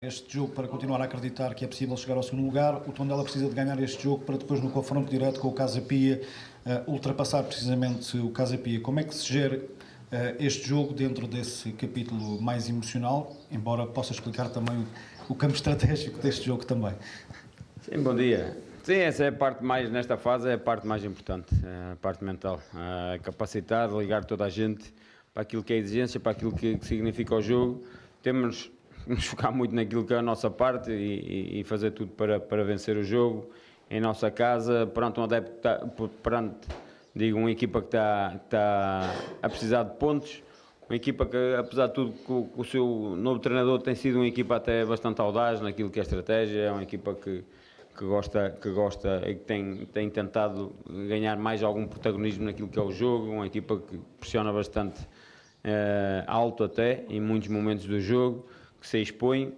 Este jogo para continuar a acreditar que é possível chegar ao segundo lugar. O Tondela precisa de ganhar este jogo para depois no confronto direto com o Casa Pia ultrapassar precisamente o Casa Pia. Como é que se gera este jogo dentro desse capítulo mais emocional, embora possa explicar também o campo estratégico deste jogo também? Sim, bom dia. Sim, essa é a parte mais, nesta fase, é a parte mais importante, a parte mental. Capacitar, ligar toda a gente para aquilo que é exigência, para aquilo que significa o jogo. Temos que nos focar muito naquilo que é a nossa parte e fazer tudo para vencer o jogo em nossa casa, perante um adepto, uma equipa que está a precisar de pontos. Uma equipa que, apesar de tudo, o seu novo treinador tem sido uma equipa até bastante audaz naquilo que é estratégia, é uma equipa que gosta e que tem tentado ganhar mais algum protagonismo naquilo que é o jogo, uma equipa que pressiona bastante alto até, em muitos momentos do jogo, que se expõe,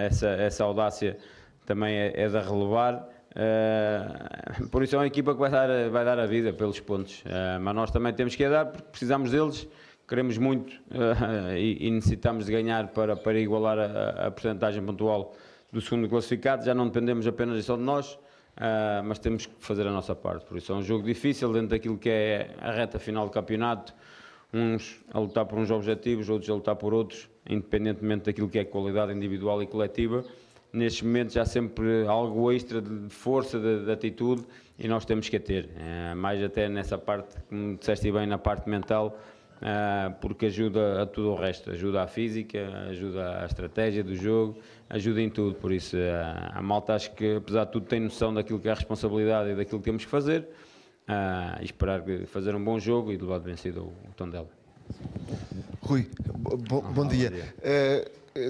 essa audácia também é de relevar. Por isso é uma equipa que vai dar a vida pelos pontos, mas nós também temos que a dar porque precisamos deles, queremos muito e necessitamos de ganhar para igualar a percentagem pontual do segundo classificado. Já não dependemos apenas e só de nós, mas temos que fazer a nossa parte. Por isso é um jogo difícil dentro daquilo que é a reta final do campeonato, uns a lutar por uns objetivos, outros a lutar por outros, independentemente daquilo que é qualidade individual e coletiva. Nestes momentos há sempre algo extra de força, de atitude, e nós temos que a ter, mais até nessa parte, como disseste bem, na parte mental, porque ajuda a tudo o resto, ajuda à física, ajuda à estratégia do jogo, ajuda em tudo. Por isso a malta, acho que apesar de tudo tem noção daquilo que é a responsabilidade e daquilo que temos que fazer, e esperar fazer um bom jogo e de lado vencido o Tondela. Rui, bom dia.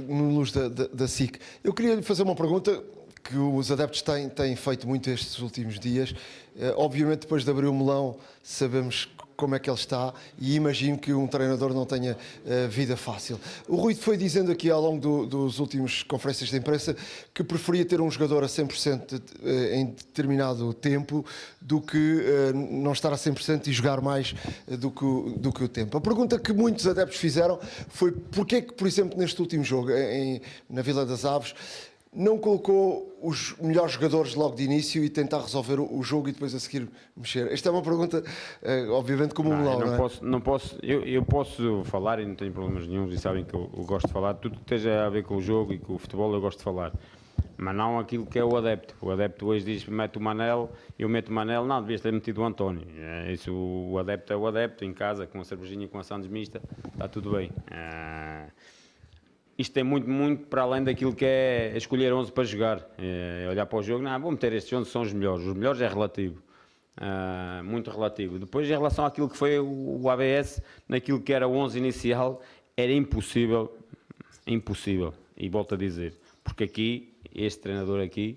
No Luz da SIC, eu queria lhe fazer uma pergunta que os adeptos têm feito muito estes últimos dias. Obviamente, depois de abrir o melão, sabemos como é que ele está e imagino que um treinador não tenha vida fácil. O Rui foi dizendo aqui ao longo dos últimos conferências de imprensa que preferia ter um jogador a 100% em determinado tempo do que não estar a 100% e jogar mais do que o tempo. A pergunta que muitos adeptos fizeram foi porquê que, por exemplo, neste último jogo na Vila das Aves, não colocou os melhores jogadores logo de início e tentar resolver o jogo e depois a seguir mexer? Esta é uma pergunta, obviamente, como um melão, não é? Eu posso falar e não tenho problemas nenhum, e sabem que eu gosto de falar, tudo que esteja a ver com o jogo e com o futebol eu gosto de falar, mas não aquilo que é o adepto. O adepto hoje diz, mete o Manel, eu meto o Manel, não, devias ter metido o António. Isso, o adepto é o adepto, em casa, com a cervejinha, com a sandes mista, está tudo bem. Isto tem muito para além daquilo que é escolher 11 para jogar, olhar para o jogo, não, vou meter estes 11, são os melhores é relativo, muito relativo. Depois, em relação àquilo que foi o ABS, naquilo que era o 11 inicial, era impossível, e volto a dizer, porque aqui, este treinador aqui,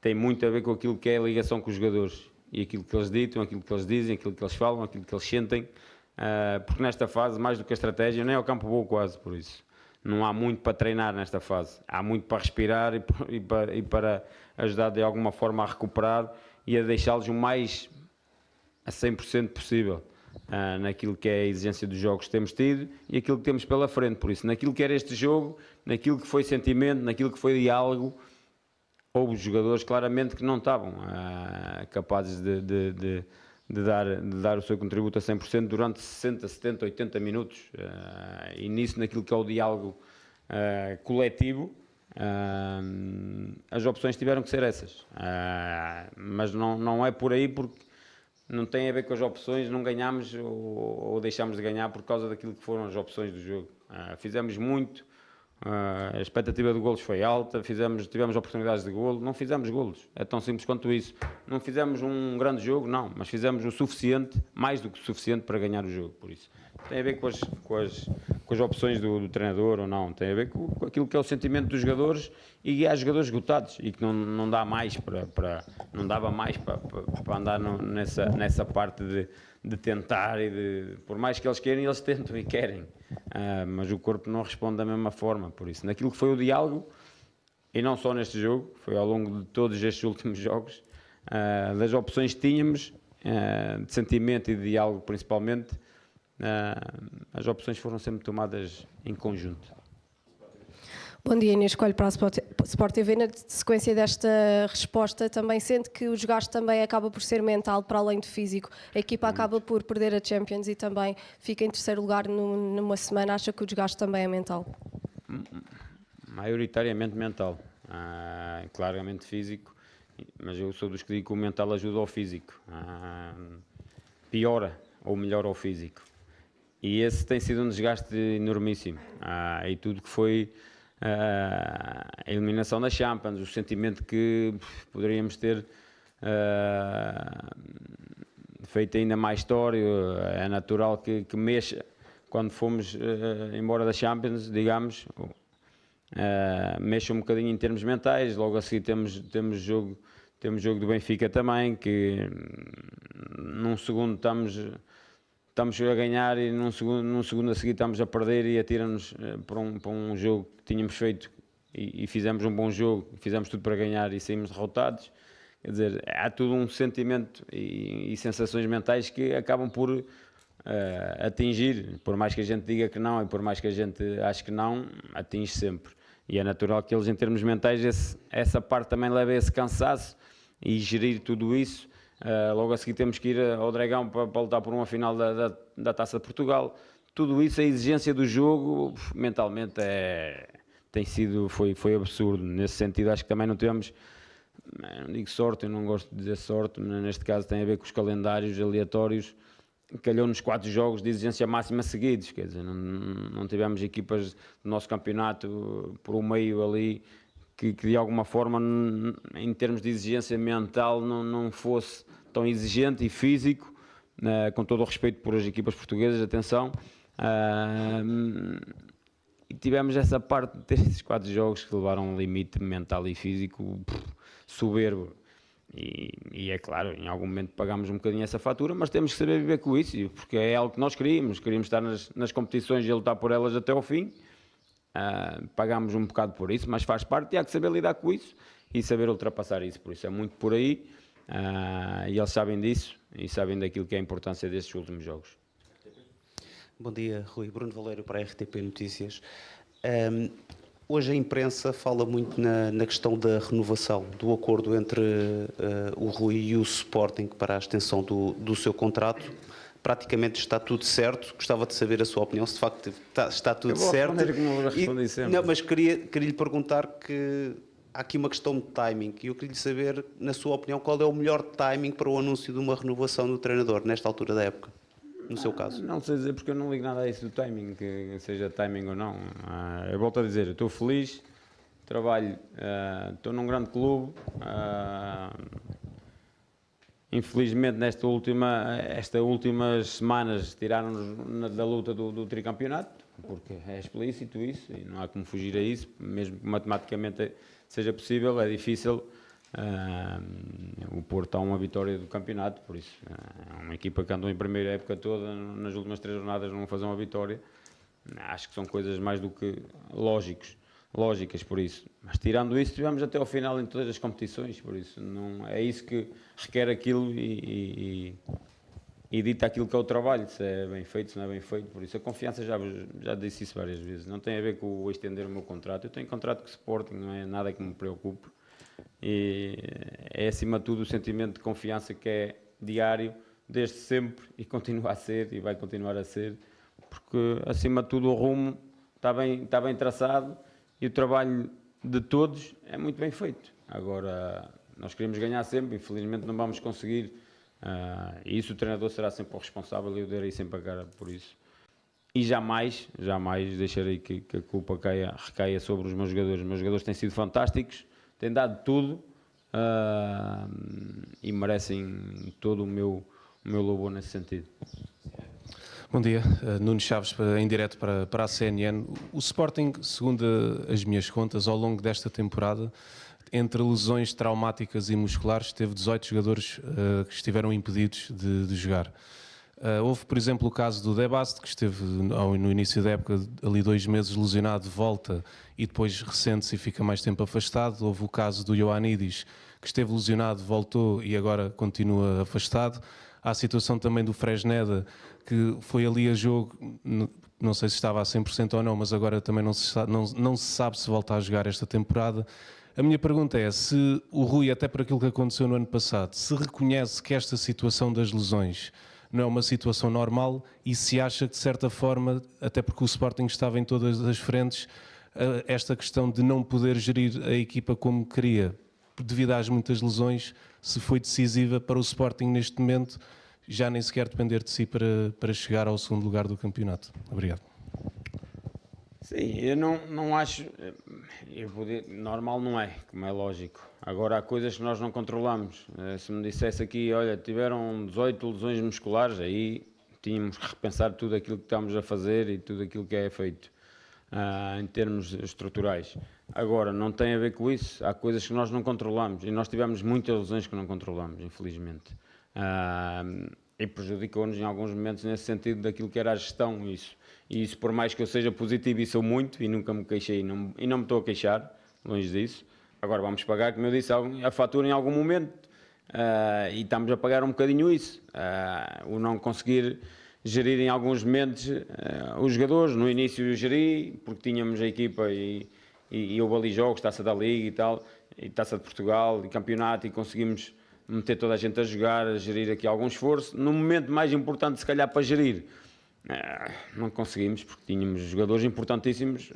tem muito a ver com aquilo que é a ligação com os jogadores, e aquilo que eles ditam, aquilo que eles dizem, aquilo que eles falam, aquilo que eles sentem, porque nesta fase, mais do que a estratégia, nem é o campo bom quase, por isso. Não há muito para treinar nesta fase, há muito para respirar e para ajudar de alguma forma a recuperar e a deixá-los o mais a 100% possível naquilo que é a exigência dos jogos que temos tido e aquilo que temos pela frente. Por isso, naquilo que era este jogo, naquilo que foi sentimento, naquilo que foi diálogo, houve jogadores claramente que não estavam capazes de dar o seu contributo a 100% durante 60, 70, 80 minutos. E nisso, naquilo que é o diálogo coletivo, as opções tiveram que ser essas. Mas não é por aí, porque não tem a ver com as opções, não ganhamos ou deixamos de ganhar por causa daquilo que foram as opções do jogo. Fizemos muito, a expectativa de golos foi alta, tivemos oportunidades de golo, não fizemos golos, é tão simples quanto isso. Não fizemos um grande jogo, não, mas fizemos o suficiente, mais do que o suficiente para ganhar o jogo, por isso. Tem a ver com as opções do treinador ou não, tem a ver com aquilo que é o sentimento dos jogadores, e há jogadores esgotados e que não dá mais não dava mais para andar nessa parte de tentar e por mais que eles queiram, eles tentam e querem, mas o corpo não responde da mesma forma. Por isso, naquilo que foi o diálogo, e não só neste jogo, foi ao longo de todos estes últimos jogos, das opções que tínhamos, de sentimento e de diálogo principalmente, as opções foram sempre tomadas em conjunto. Bom dia, Inês Coelho para a Sport TV. Na sequência desta resposta, também sente que o desgaste também acaba por ser mental, para além de físico. A equipa acaba por perder a Champions e também fica em terceiro lugar numa semana. Acha que o desgaste também é mental? Maioritariamente mental, claramente físico, mas eu sou dos que digo que o mental ajuda ao físico, piora ou melhora ao físico. E esse tem sido um desgaste enormíssimo. E tudo que foi a eliminação da Champions, o sentimento que poderíamos ter feito ainda mais história, é natural que mexa quando fomos embora da Champions, digamos, mexa um bocadinho em termos mentais. Logo a seguir temos jogo do Benfica também, que num segundo estamos a ganhar e num segundo a seguir estamos a perder e atira-nos para um jogo que tínhamos feito e fizemos um bom jogo, fizemos tudo para ganhar e saímos derrotados. Quer dizer, há todo um sentimento e sensações mentais que acabam por atingir, por mais que a gente diga que não e por mais que a gente ache que não, atinge sempre. E é natural que eles, em termos mentais, essa parte também leva a esse cansaço e gerir tudo isso. Logo a seguir temos que ir ao Dragão para lutar por uma final da Taça de Portugal. Tudo isso, a exigência do jogo, mentalmente foi absurdo. Nesse sentido, acho que também não tivemos, não digo sorte, eu não gosto de dizer sorte, mas neste caso tem a ver com os calendários aleatórios. Calhou-nos 4 jogos de exigência máxima seguidos, quer dizer, não tivemos equipas do nosso campeonato por um meio ali que de alguma forma, em termos de exigência mental, não fosse tão exigente e físico, com todo o respeito por as equipas portuguesas, atenção, e tivemos essa parte de ter esses 4 jogos que levaram a um limite mental e físico soberbo. E é claro, em algum momento pagámos um bocadinho essa fatura, mas temos que saber viver com isso, porque é algo que nós queríamos estar nas competições e a lutar por elas até ao fim. Pagámos um bocado por isso, mas faz parte e há que saber lidar com isso e saber ultrapassar isso, por isso é muito por aí, e eles sabem disso e sabem daquilo que é a importância destes últimos jogos. Bom dia, Rui. Bruno Valério para a RTP Notícias. Hoje a imprensa fala muito na questão da renovação, do acordo entre o Rui e o Sporting para a extensão do seu contrato. Praticamente está tudo certo. Gostava de saber a sua opinião, se de facto está tudo certo. Como eu respondi sempre. Não, mas queria lhe perguntar que há aqui uma questão de timing e eu queria saber, na sua opinião, qual é o melhor timing para o anúncio de uma renovação do treinador nesta altura da época, no seu caso. Não sei dizer, porque eu não ligo nada a isso do timing, que seja timing ou não. Eu volto a dizer, eu estou feliz, trabalho, estou num grande clube. Infelizmente, estas últimas semanas tiraram-nos da luta do tricampeonato, porque é explícito isso e não há como fugir a isso, mesmo que matematicamente seja possível, é difícil. O Porto há uma vitória do campeonato, por isso é uma equipa que andou em primeira época toda, nas últimas 3 jornadas não fazer uma vitória. Acho que são coisas mais do que lógicas, por isso. Mas tirando isso, tivemos até ao final em todas as competições, por isso não é isso que requer aquilo e dita aquilo que é o trabalho, se é bem feito, se não é bem feito. Por isso a confiança, já disse isso várias vezes, não tem a ver com o estender o meu contrato. Eu tenho contrato com o Sporting, não é nada que me preocupe. E é acima de tudo o sentimento de confiança que é diário, desde sempre, e continua a ser e vai continuar a ser, porque acima de tudo o rumo está bem traçado e o trabalho de todos é muito bem feito. Agora, nós queremos ganhar sempre, infelizmente não vamos conseguir, e isso o treinador será sempre o responsável e eu darei sempre a cara por isso. E jamais deixarei que a culpa recaia sobre os meus jogadores. Os meus jogadores têm sido fantásticos, têm dado tudo e merecem todo o meu louvor nesse sentido. Bom dia, Nuno Chaves, em direto para a CNN. O Sporting, segundo as minhas contas, ao longo desta temporada, entre lesões traumáticas e musculares, teve 18 jogadores que estiveram impedidos de jogar. Houve, por exemplo, o caso do Debast, que esteve no início da época ali 2 meses lesionado, volta e depois recente-se e fica mais tempo afastado. Houve o caso do Ioannidis, que esteve lesionado, voltou e agora continua afastado. Há a situação também do Fresneda, que foi ali a jogo, não sei se estava a 100% ou não, mas agora também não se sabe se volta a jogar esta temporada. A minha pergunta é se o Rui, até por aquilo que aconteceu no ano passado, se reconhece que esta situação das lesões não é uma situação normal e se acha que, de certa forma, até porque o Sporting estava em todas as frentes, esta questão de não poder gerir a equipa como queria, devido às muitas lesões, se foi decisiva para o Sporting neste momento, já nem sequer depender de si para chegar ao segundo lugar do campeonato. Obrigado. Sim, eu não acho, normal não é, como é lógico. Agora há coisas que nós não controlamos. Se me dissesse aqui, olha, tiveram 18 lesões musculares, aí tínhamos que repensar tudo aquilo que estamos a fazer e tudo aquilo que é feito em termos estruturais. Agora, não tem a ver com isso, há coisas que nós não controlamos e nós tivemos muitas lesões que não controlamos, infelizmente. E prejudicou-nos em alguns momentos nesse sentido daquilo que era a gestão, isso. E isso, por mais que eu seja positivo, e sou muito, e nunca me queixei, e não me estou a queixar, longe disso. Agora vamos pagar, como eu disse, a fatura em algum momento, e estamos a pagar um bocadinho isso. O não conseguir gerir em alguns momentos os jogadores. No início eu geri, porque tínhamos a equipa e houve ali jogos, Taça da Liga e tal, e Taça de Portugal, e campeonato, e conseguimos meter toda a gente a jogar, a gerir aqui algum esforço. No momento mais importante, se calhar, para gerir, não conseguimos, porque tínhamos jogadores importantíssimos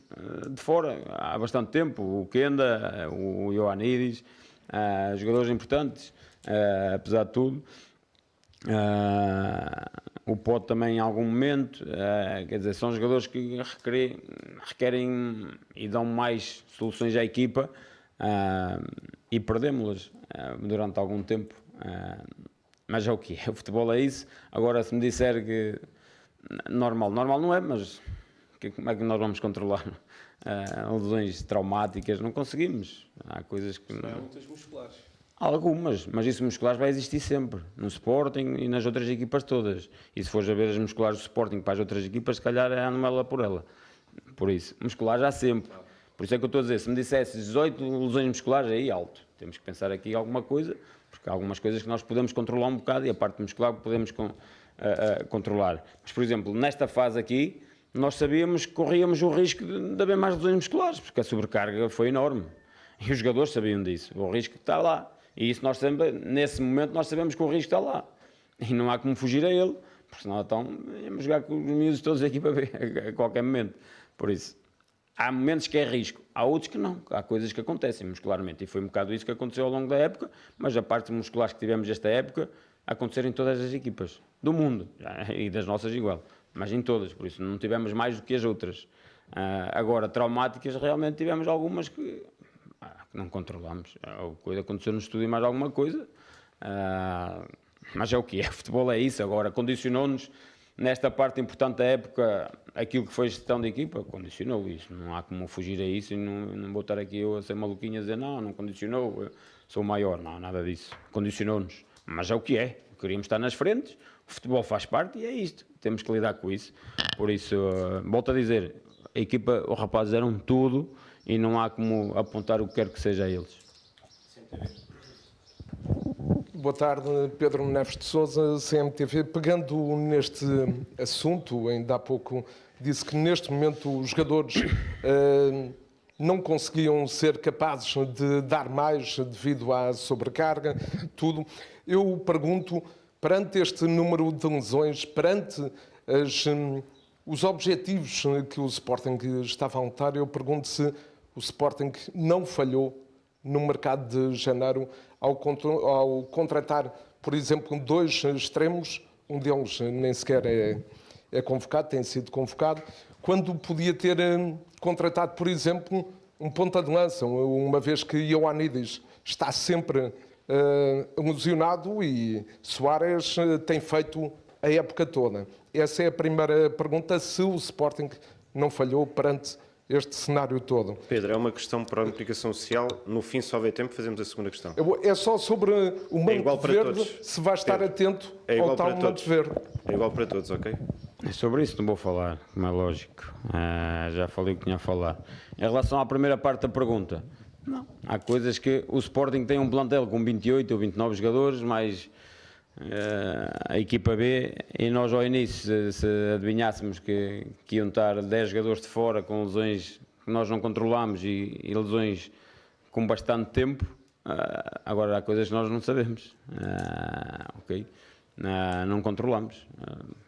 de fora há bastante tempo, o Kenda, o Ioannidis, jogadores importantes, apesar de tudo. O Pote também em algum momento, quer dizer, são jogadores que requerem e dão mais soluções à equipa, e perdemos-las durante algum tempo, mas é o que é, o futebol é isso. Agora, se me disser que normal não é, mas como é que nós vamos controlar lesões traumáticas? Não conseguimos. Há coisas que Há muitas musculares. Algumas, mas isso musculares vai existir sempre, no Sporting e nas outras equipas todas. E se fores a ver as musculares do Sporting para as outras equipas, se calhar é ela por ela. Por isso, musculares há sempre. Por isso é que eu estou a dizer, se me dissesse 18 lesões musculares, aí alto. Temos que pensar aqui alguma coisa, porque há algumas coisas que nós podemos controlar um bocado e a parte muscular podemos controlar. Mas, por exemplo, nesta fase aqui, nós sabíamos que corríamos o risco de haver mais lesões musculares, porque a sobrecarga foi enorme. E os jogadores sabiam disso, o risco está lá. E isso nós sempre, nesse momento, nós sabemos que o risco está lá. E não há como fugir a ele, porque senão então íamos jogar com os miúdos todos aqui para ver a qualquer momento. Por isso, há momentos que é risco, há outros que não. Há coisas que acontecem muscularmente. E foi um bocado isso que aconteceu ao longo da época, mas a parte musculares que tivemos esta época aconteceram em todas as equipas do mundo, e das nossas igual, mas em todas, por isso não tivemos mais do que as outras. Agora, traumáticas, realmente tivemos algumas que não controlamos. Aconteceu no estúdio mais alguma coisa, mas é o que é. O futebol é isso. Agora, condicionou-nos nesta parte importante da época, aquilo que foi gestão de equipa, condicionou isso. Não há como fugir a isso e não vou estar aqui eu a ser maluquinho a dizer não condicionou, eu sou o maior. Não, nada disso. Condicionou-nos. Mas é o que é. Queríamos estar nas frentes, o futebol faz parte e é isto. Temos que lidar com isso. Por isso, volto a dizer, a equipa, os rapazes eram tudo, e não há como apontar o que quer que seja a eles. Boa tarde, Pedro Neves de Sousa, CMTV. Pegando neste assunto, ainda há pouco disse que neste momento os jogadores não conseguiam ser capazes de dar mais devido à sobrecarga, tudo. Eu pergunto, perante este número de lesões, perante os objetivos que o Sporting estava a lutar, eu pergunto se o Sporting não falhou no mercado de janeiro ao contratar, por exemplo, 2 extremos, um deles nem sequer é convocado, tem sido convocado, quando podia ter contratado, por exemplo, um ponta de lança, uma vez que Ioannidis está sempre lesionado e Soares tem feito a época toda. Essa é a primeira pergunta, se o Sporting não falhou perante este cenário todo. Pedro, é uma questão para a implicação social. No fim, se houver tempo, fazemos a segunda questão. É só sobre o manto verde, todos. se vai estar Pedro, atento é ao tal manto verde. É igual para todos, ok? Sobre isso não vou falar, como é lógico. Já falei o que tinha a falar. Em relação à primeira parte da pergunta, não. Há coisas que o Sporting tem um plantel com 28 ou 29 jogadores, mais a equipa B, e nós ao início, se adivinhássemos que iam estar 10 jogadores de fora com lesões que nós não controlámos e lesões com bastante tempo, agora há coisas que nós não sabemos, ok? Não controlamos,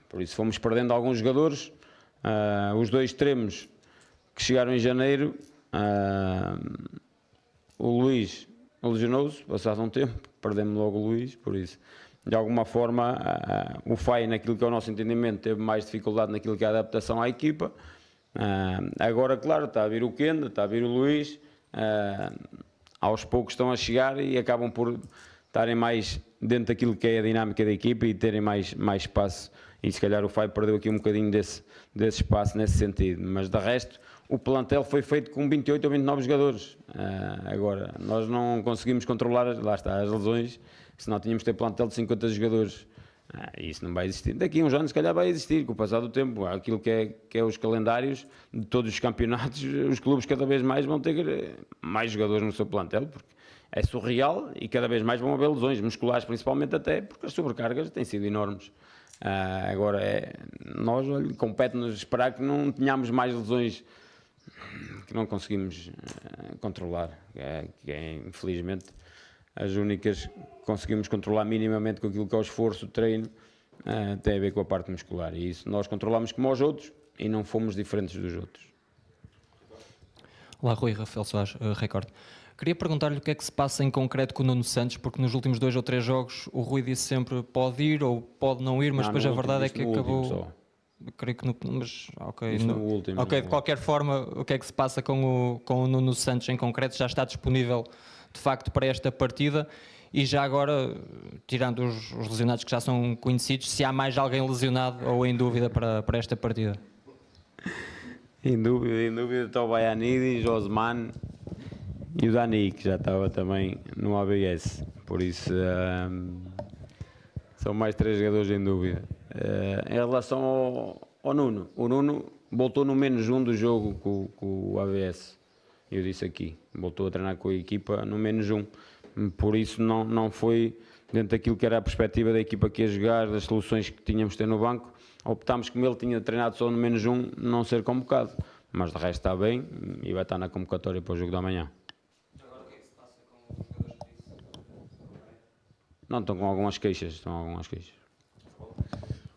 por isso fomos perdendo alguns jogadores, os 2 extremos que chegaram em janeiro, o Luís lesionou-se, passado um tempo, perdemos logo o Luís, por isso, de alguma forma, o FAI, naquilo que é o nosso entendimento, teve mais dificuldade naquilo que é a adaptação à equipa. Agora, claro, está a vir o Kenda, está a vir o Luís, aos poucos estão a chegar e acabam por estarem mais dentro daquilo que é a dinâmica da equipa e terem mais espaço, e se calhar o FAI perdeu aqui um bocadinho desse espaço nesse sentido, mas de resto o plantel foi feito com 28 ou 29 jogadores. Agora, nós não conseguimos controlar, lá está, as lesões, senão tínhamos que ter plantel de 50 jogadores. Isso não vai existir. Daqui a uns anos, se calhar, vai existir, com o passar do tempo. Aquilo que é os calendários de todos os campeonatos, os clubes cada vez mais vão ter mais jogadores no seu plantel, porque é surreal e cada vez mais vão haver lesões musculares, principalmente até, porque as sobrecargas têm sido enormes. Agora, nós compete-nos esperar que não tenhamos mais lesões que não conseguimos controlar, que é, infelizmente, as únicas que conseguimos controlar minimamente com aquilo que é o esforço, o treino, tem a ver com a parte muscular, e isso nós controlamos como os outros e não fomos diferentes dos outros. Olá, Rui, Rafael Soares, Record. Queria perguntar-lhe o que é que se passa em concreto com o Nuno Santos, porque nos últimos 2 ou 3 jogos o Rui disse sempre pode ir ou pode não ir, mas depois a verdade é que acabou... Creio que mas ok, ok, de qualquer forma, o que é que se passa com o Nuno Santos em concreto? Já está disponível de facto para esta partida? E já agora, tirando os lesionados que já são conhecidos, se há mais alguém lesionado ou em dúvida para esta partida? Em dúvida está o Baianidis, Osman e o Dani, que já estava também no ABS, por isso são mais 3 jogadores em dúvida. Em relação ao Nuno, o Nuno voltou no -1 do jogo com o ABS, eu disse aqui, voltou a treinar com a equipa no -1, por isso não foi dentro daquilo que era a perspectiva da equipa que ia jogar, das soluções que tínhamos de ter no banco, optámos, como ele tinha treinado só no -1, não ser convocado, mas de resto está bem e vai estar na convocatória para o jogo da manhã. Agora o que é que se passa com os jogadores que Não, estão com algumas queixas,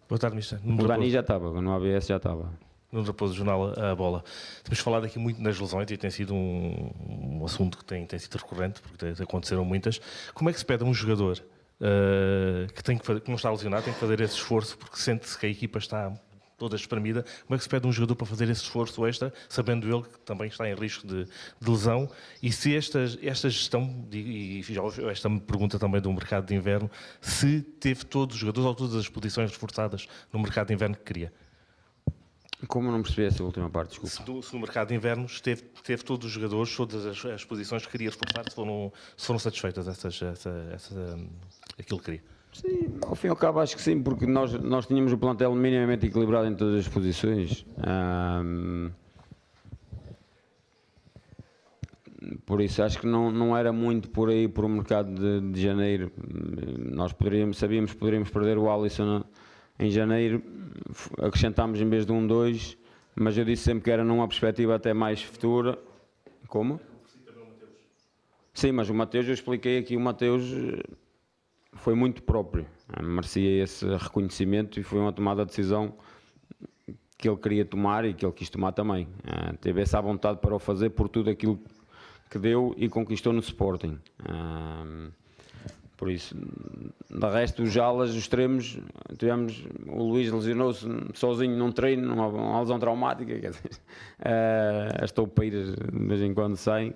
Boa tarde, Mister. O Dani já estava, no ABS já estava. No Raposo Jornal A Bola. Temos falado aqui muito nas lesões e tem sido um assunto que tem sido recorrente, porque aconteceram muitas. Como é que se pede a um jogador que não está lesionado, tem que fazer esse esforço, porque sente-se que a equipa está toda espremida, como é que se pede a um jogador para fazer esse esforço extra, sabendo ele que também está em risco de lesão? E se esta gestão, e já houve esta pergunta também do mercado de inverno, se teve todos os jogadores ou todas as posições reforçadas no mercado de inverno que queria? Como não percebi essa última parte, desculpa. Se no mercado de inverno teve todos os jogadores, todas as posições que queria reforçar, se foram satisfeitas aquilo que queria? Sim, ao fim e ao cabo acho que sim, porque nós tínhamos o plantel minimamente equilibrado em todas as posições. Por isso acho que não era muito por aí, por o mercado de janeiro. Nós sabíamos que poderíamos perder o Alisson em janeiro, acrescentámos em vez de 1-2, mas eu disse sempre que era numa perspectiva até mais futura. Como? Sim, mas o Mateus, eu expliquei aqui, o Mateus foi muito próprio, merecia esse reconhecimento e foi uma tomada de decisão que ele queria tomar e que ele quis tomar também. Teve essa vontade para o fazer por tudo aquilo que deu e conquistou no Sporting. Por isso, de resto, os alas, os extremos, tivemos, o Luís lesionou-se sozinho num treino, uma lesão traumática, quer dizer, as toupeiras de vez em quando saem,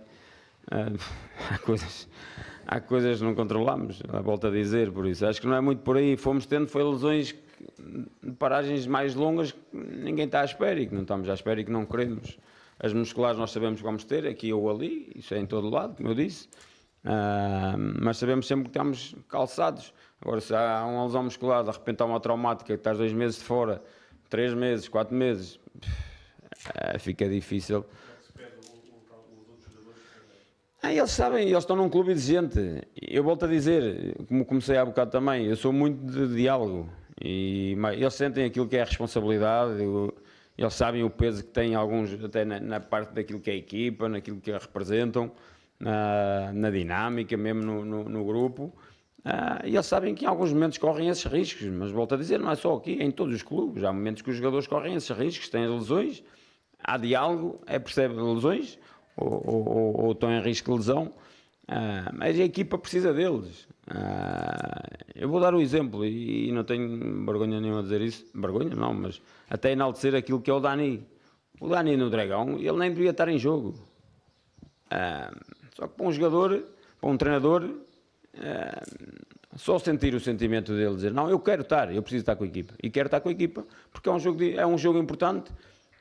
há coisas que não controlamos, a volta a dizer, por isso, acho que não é muito por aí, fomos tendo, foi lesões de paragens mais longas que ninguém está à espera e que não estamos à espera e que não queremos. As musculares nós sabemos que vamos ter, aqui ou ali, isso é em todo lado, como eu disse. Mas sabemos sempre que estamos calçados. Agora, se há uma lesão muscular, de repente há uma traumática, que estás 2 meses de fora, 3 meses, 4 meses, fica difícil. Eles sabem, eles estão num clube exigente. Eu volto a dizer, como comecei há bocado também, eu sou muito de diálogo. E eles sentem aquilo que é a responsabilidade, eles sabem o peso que têm alguns, até na parte daquilo que é a equipa, naquilo que a representam, na dinâmica, mesmo no grupo. E eles sabem que em alguns momentos correm esses riscos, mas volto a dizer, não é só aqui, é em todos os clubes. Há momentos que os jogadores correm esses riscos, têm lesões, há diálogo, percebe lesões, ou estão em risco de lesão, mas a equipa precisa deles. Eu vou dar o exemplo, e não tenho vergonha nenhuma a dizer isso, vergonha não, mas até enaltecer aquilo que é o Dani. O Dani no Dragão, ele nem devia estar em jogo. Só que para um jogador, para um treinador, só sentir o sentimento dele, dizer, não, eu quero estar, eu preciso estar com a equipa, e quero estar com a equipa, porque é um jogo importante,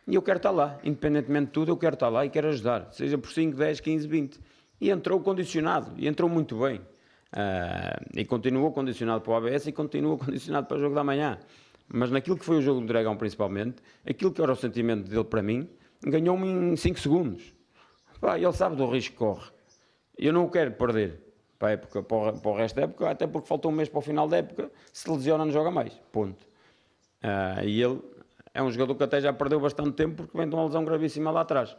e eu quero estar lá, independentemente de tudo, eu quero estar lá e quero ajudar, seja por 5, 10, 15, 20. E entrou condicionado, e entrou muito bem. E continuou condicionado para o ABS e continua condicionado para o jogo da manhã. Mas naquilo que foi o jogo do Dragão, principalmente, aquilo que era o sentimento dele para mim, ganhou-me em 5 segundos. Ele sabe do risco que corre. Eu não o quero perder para a época, para o resto da época, até porque faltou um mês para o final da época, se lesiona não joga mais. Ponto. E ele é um jogador que até já perdeu bastante tempo porque vem de uma lesão gravíssima lá atrás.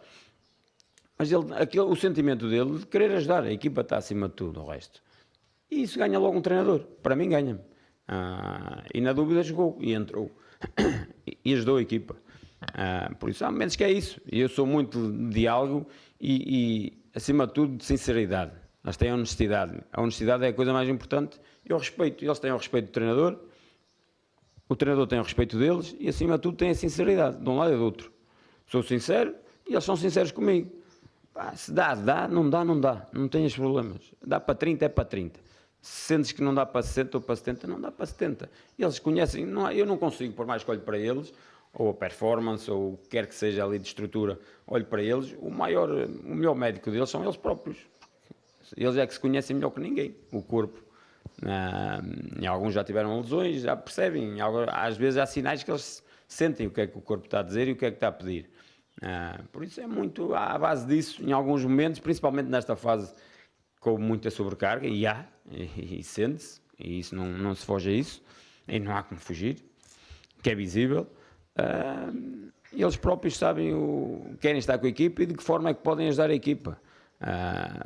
Mas o sentimento dele de querer ajudar, a equipa está acima de tudo, o resto. E isso ganha logo um treinador. Para mim ganha-me. E na dúvida jogou e entrou. E ajudou a equipa. Por isso há momentos que é isso. E eu sou muito de diálogo e acima de tudo, de sinceridade. Nós temos honestidade. A honestidade é a coisa mais importante. Eu respeito. Eles têm o respeito do treinador. O treinador tem o respeito deles. E acima de tudo tem a sinceridade. De um lado e do outro. Sou sincero e eles são sinceros comigo. Se dá, não dá, não dá. Não tenhas problemas. Dá para 30, é para 30. Se sentes que não dá para 60 ou para 70, não dá para 70. Eles conhecem, eu não consigo, por mais que olhe para eles, ou a performance, ou o que quer que seja ali de estrutura, olhe para eles, o melhor médico deles são eles próprios. Eles é que se conhecem melhor que ninguém, o corpo. E alguns já tiveram lesões, já percebem. Às vezes há sinais que eles sentem o que é que o corpo está a dizer e o que é que está a pedir. Por isso é muito à base disso, em alguns momentos, principalmente nesta fase, com muita sobrecarga, e sente-se, e isso não se foge a isso, e não há como fugir, que é visível. Eles próprios sabem querem estar com a equipa e de que forma é que podem ajudar a equipa,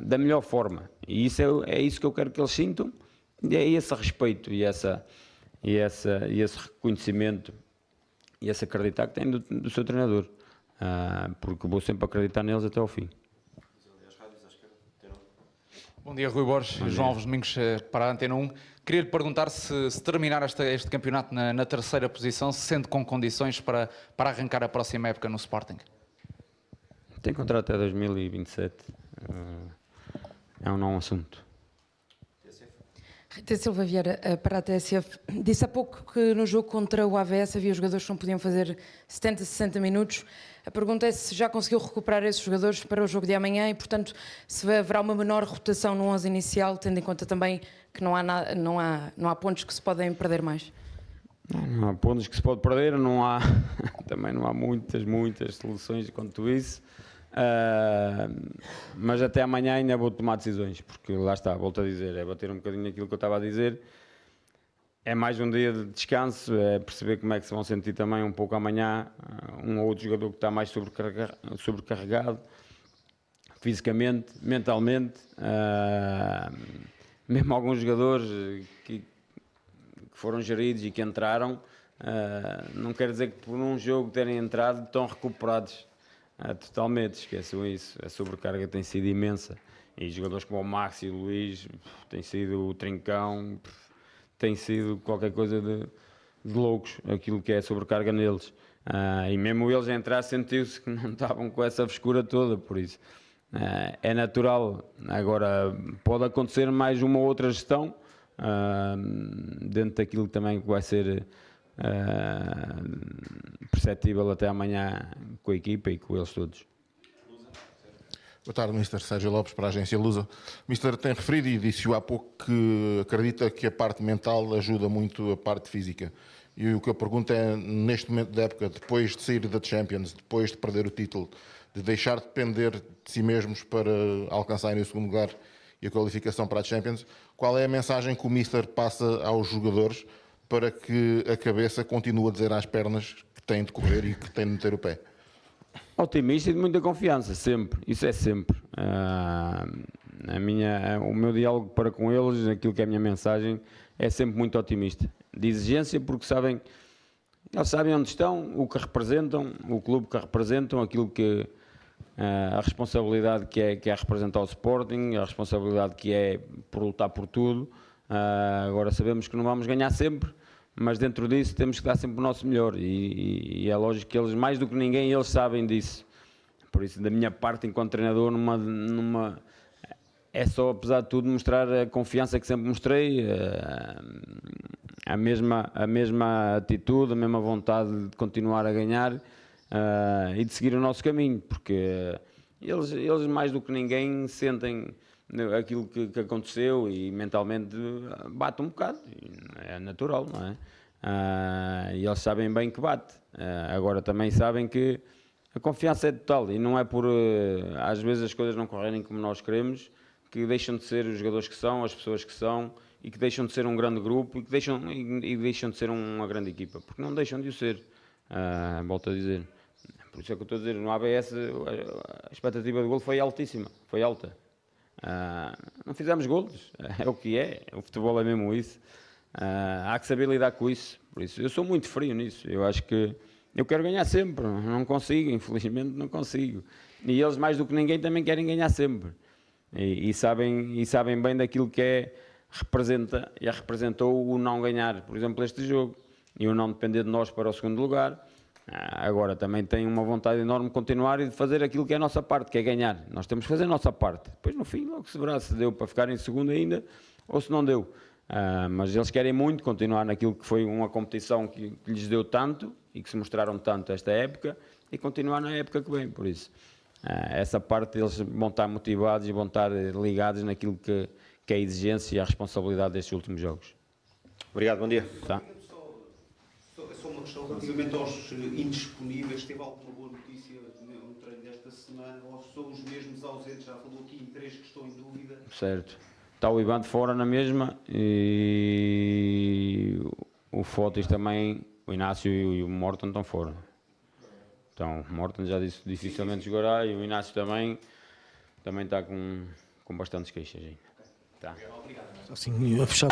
da melhor forma. E isso é isso que eu quero que eles sintam, e é esse respeito e esse reconhecimento e esse acreditar que têm do seu treinador. Porque vou sempre acreditar neles até ao fim. Bom dia, Rui Borges. João Alves Domingos para a Antena 1. Queria lhe perguntar se terminar este campeonato na terceira posição, se sente com condições para arrancar a próxima época no Sporting. Tem contrato até 2027. É um não assunto. Rita Silva Vieira, para a TSF, disse há pouco que no jogo contra o AVS havia jogadores que não podiam fazer 70, 60 minutos. A pergunta é se já conseguiu recuperar esses jogadores para o jogo de amanhã e, portanto, se haverá uma menor rotação no 11 inicial, tendo em conta também que não há pontos que se podem perder mais. Não há pontos que se pode perder, também não há muitas soluções quanto isso. Mas até amanhã ainda vou tomar decisões, porque lá está, volto a dizer, é bater um bocadinho naquilo que eu estava a dizer. É mais um dia de descanso, é perceber como é que se vão sentir também um pouco amanhã, um ou outro jogador que está mais sobrecarregado, fisicamente, mentalmente, mesmo alguns jogadores que foram geridos e que entraram, não quer dizer que por um jogo terem entrado estão recuperados. Totalmente, esqueçam isso. A sobrecarga tem sido imensa. E jogadores como o Max e o Luís, tem sido o Trincão, tem sido qualquer coisa de loucos, aquilo que é a sobrecarga neles. E mesmo eles a entrar sentiu-se que não estavam com essa frescura toda, por isso. É natural. Agora, pode acontecer mais uma ou outra gestão, dentro daquilo também que vai ser perceptível até amanhã com a equipa e com eles todos. Boa tarde, Mr. Sérgio Lopes, para a agência Lusa. O Mr. tem referido e disse-o há pouco que acredita que a parte mental ajuda muito a parte física. E o que eu pergunto é, neste momento da época, depois de sair da Champions, depois de perder o título, de deixar de depender de si mesmos para alcançarem o segundo lugar e a qualificação para a Champions. Qual é a mensagem que o Mister passa aos jogadores para que a cabeça continue a dizer às pernas que têm de correr e que têm de meter o pé? Otimista e de muita confiança, sempre. Isso é sempre. O meu diálogo para com eles, aquilo que é a minha mensagem, é sempre muito otimista. De exigência, porque eles sabem onde estão, o que representam, o clube que representam, aquilo que a responsabilidade que é representar o Sporting, a responsabilidade que é por lutar por tudo. Agora sabemos que não vamos ganhar sempre, mas dentro disso temos que dar sempre o nosso melhor e é lógico que eles, mais do que ninguém, eles sabem disso. Por isso, da minha parte, enquanto treinador, é só, apesar de tudo, mostrar a confiança que sempre mostrei, a mesma atitude, a mesma vontade de continuar a ganhar e de seguir o nosso caminho, porque eles mais do que ninguém sentem aquilo que aconteceu e mentalmente bate um bocado, é natural, não é? E eles sabem bem que bate. Agora também sabem que a confiança é total e não é por às vezes as coisas não correrem como nós queremos que deixam de ser os jogadores que são, as pessoas que são e que deixam de ser um grande grupo e que deixam de ser uma grande equipa, porque não deixam de o ser. Volto a dizer. Por isso é que eu estou a dizer, no ABS a expectativa de golo foi altíssima, foi alta. Não fizemos golos, é o que é, o futebol é mesmo isso. Há que saber lidar com isso. Por isso, eu sou muito frio nisso. Eu acho que eu quero ganhar sempre, não consigo, infelizmente não consigo. E eles, mais do que ninguém, também querem ganhar sempre. E sabem bem daquilo que representa e representou o não ganhar, por exemplo, este jogo. E o não depender de nós para o segundo lugar. Agora também tenho uma vontade enorme de continuar e de fazer aquilo que é a nossa parte, que é ganhar. Nós temos que fazer a nossa parte. Depois no fim logo se verá se deu para ficar em segundo ainda ou se não deu. Mas eles querem muito continuar naquilo que foi uma competição que lhes deu tanto e que se mostraram tanto esta época e continuar na época que vem. Por isso, essa parte eles vão estar motivados e vão estar ligados naquilo que é a exigência e a responsabilidade destes últimos jogos. Obrigado, bom dia. Tá. Só uma questão relativamente aos indisponíveis. Teve alguma boa notícia no treino desta semana? Ou são os mesmos ausentes? Já falou aqui em 3 que estão em dúvida. Certo. Está o Ivan de fora na mesma e o Fotis também, o Inácio e o Morton estão fora. Então, o Morton já disse dificilmente jogará e o Inácio também está com bastantes queixas ainda. Tá. Assim, a fechar.